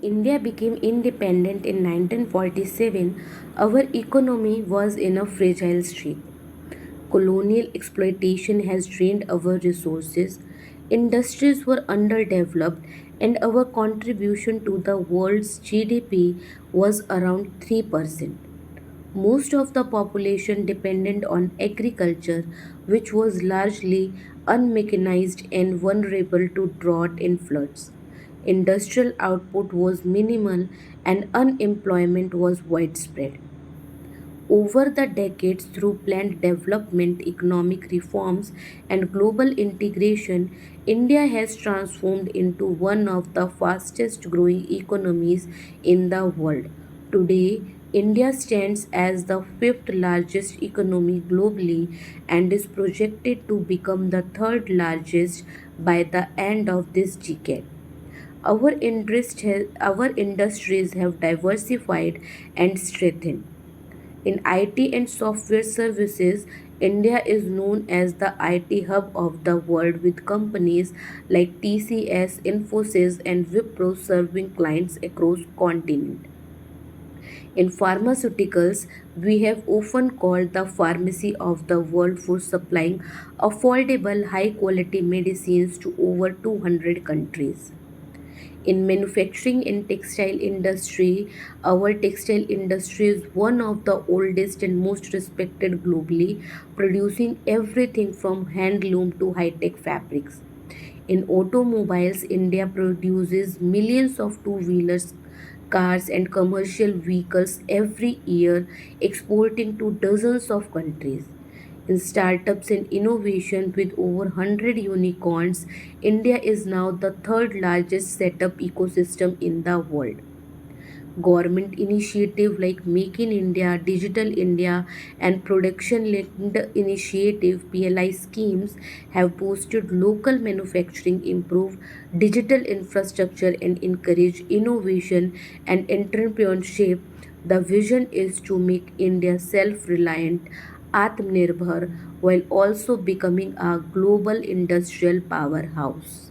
India became independent in 1947, our economy was in a fragile state. Colonial exploitation has drained our resources, industries were underdeveloped, and our contribution to the world's GDP was around 3%. Most of the population depended on agriculture, which was largely unmechanized and vulnerable to drought and floods. Industrial output was minimal and unemployment was widespread. Over the decades, through planned development, economic reforms, and global integration, India has transformed into one of the fastest growing economies in the world. Today, India stands as the fifth largest economy globally and is projected to become the third largest by the end of this decade. Our industries have diversified and strengthened. In IT and software services, India is known as the IT hub of the world with companies like TCS, Infosys and Wipro serving clients across continent. In pharmaceuticals, we have often called the pharmacy of the world for supplying affordable high quality medicines to over 200 countries. In manufacturing and textile industry, our textile industry is one of the oldest and most respected globally, producing everything from handloom to high-tech fabrics. In automobiles, India produces millions of two-wheelers, cars and commercial vehicles every year, exporting to dozens of countries. In startups and innovation with over 100 unicorns, India is now the third largest setup ecosystem in the world. Government initiatives like Make in India, Digital India, and Production Linked Initiative (PLI) schemes have boosted local manufacturing, improved digital infrastructure, and encouraged innovation and entrepreneurship. The vision is to make India self-reliant, Atmanirbhar, while also becoming a global industrial powerhouse.